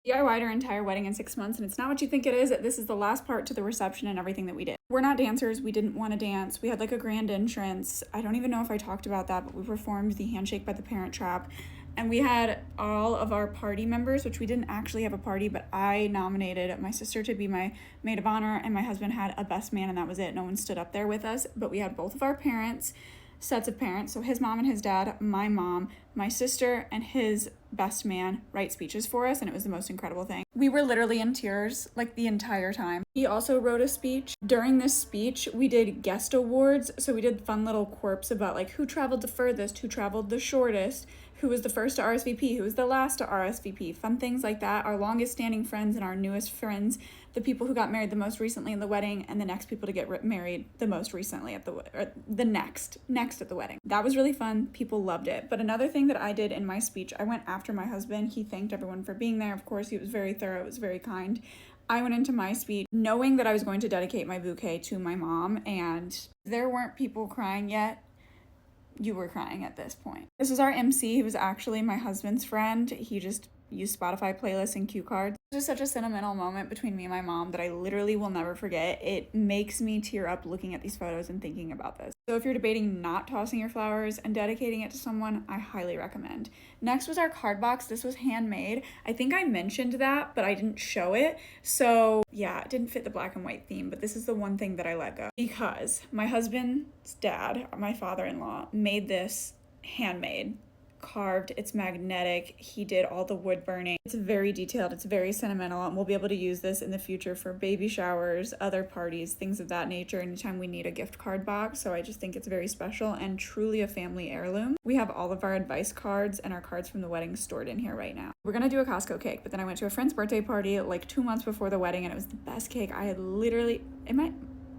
DIY'd our entire wedding in 6 months, and it's not what you think it is. This is the last part to the reception and everything that we did. We're not dancers. We didn't want to dance. We had like a grand entrance. I don't even know if I talked about that, but we performed the Handshake by the Parent Trap. And we had all of our party members, which we didn't actually have a party, but I nominated my sister to be my maid of honor, and my husband had a best man, and that was it. No one stood up there with us, but we had both of our parents, sets of parents, so his mom and his dad, my mom, my sister, and his best man write speeches for us, and it was the most incredible thing. We were literally in tears like the entire time. He also wrote a speech. During this speech, we did guest awards, so we did fun little quirks about like who traveled the furthest, who traveled the shortest, who was the first to RSVP, who was the last to RSVP, fun things like that. Our longest standing friends and our newest friends, the people who got married the most recently in the wedding, and the next people to get married the most recently at the next at the wedding. That was really fun. People loved it. But another thing that I did in my speech, I went after my husband. He thanked everyone for being there. Of course, he was very thorough. It was very kind. I went into my speech knowing that I was going to dedicate my bouquet to my mom, and there weren't people crying yet. You were crying at this point. This was our MC. He was actually my husband's friend. He just used Spotify playlists and cue cards. It was such a sentimental moment between me and my mom that I literally will never forget. It makes me tear up looking at these photos and thinking about this. So if you're debating not tossing your flowers and dedicating it to someone, I highly recommend. Next was our card box. This was handmade. I think I mentioned that, but I didn't show it. So yeah, it didn't fit the black and white theme, but this is the one thing that I let go because my husband's dad, my father-in-law, made this handmade, carved. It's magnetic. He did all the wood burning. It's very detailed. It's very sentimental, and we'll be able to use this in the future for baby showers, other parties, things of that nature, anytime we need a gift card box. So I just think it's very special and truly a family heirloom. We have all of our advice cards and our cards from the wedding stored in here right now. We're gonna do a Costco cake, but then I went to a friend's birthday party like 2 months before the wedding, and it was the best cake I had literally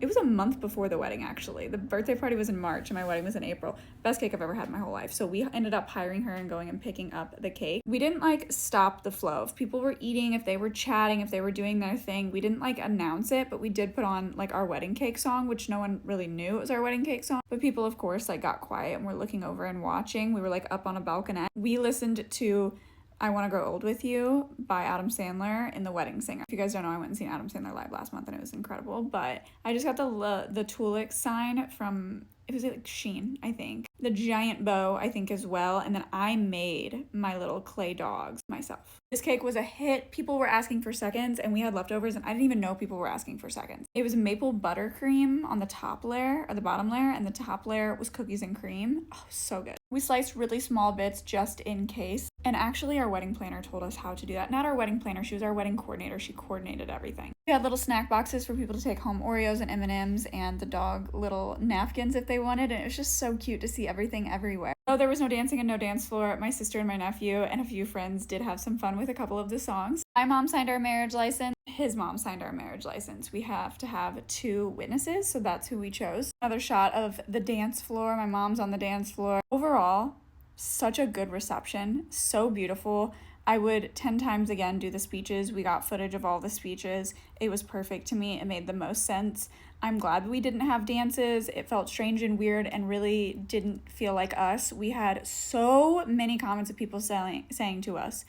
it was a month before the wedding, actually. The birthday party was in March and my wedding was in April. Best cake I've ever had in my whole life. So we ended up hiring her and going and picking up the cake. We didn't like stop the flow. If people were eating, if they were chatting, if they were doing their thing, we didn't like announce it, but we did put on like our wedding cake song, which no one really knew it was our wedding cake song. But people, of course, like got quiet and were looking over and watching. We were like up on a balcony. We listened to I Want to Grow Old With You by Adam Sandler in The Wedding Singer. If you guys don't know, I went and seen Adam Sandler live last month and it was incredible. But I just got the Tulip sign from, it was like Shein, I think. The giant bow, I think, as well. And then I made my little clay dogs myself. This cake was a hit. People were asking for seconds and we had leftovers and I didn't even know people were asking for seconds. It was maple buttercream on the top layer or the bottom layer, and the top layer was cookies and cream. Oh, so good. We sliced really small bits just in case. And actually our wedding planner told us how to do that. Not our wedding planner, she was our wedding coordinator. She coordinated everything. We had little snack boxes for people to take home, Oreos and M&Ms, and the dog little napkins if they wanted, and it was just so cute to see everything everywhere. Oh, there was no dancing and no dance floor. My sister and my nephew and a few friends did have some fun with a couple of the songs. My mom signed our marriage license. His mom signed our marriage license. We have to have 2 witnesses, so that's who we chose. Another shot of the dance floor. My mom's on the dance floor. Overall, such a good reception, so beautiful. I would 10 times again do the speeches. We got footage of all the speeches. It was perfect to me. It made the most sense. I'm glad we didn't have dances. It felt strange and weird and really didn't feel like us. We had so many comments of people saying to us,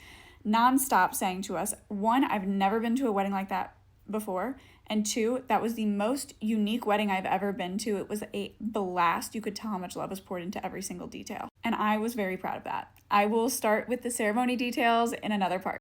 nonstop saying to us, 1, I've never been to a wedding like that before, and 2, that was the most unique wedding I've ever been to. It was a blast. You could tell how much love was poured into every single detail, and I was very proud of that. I will start with the ceremony details in another part.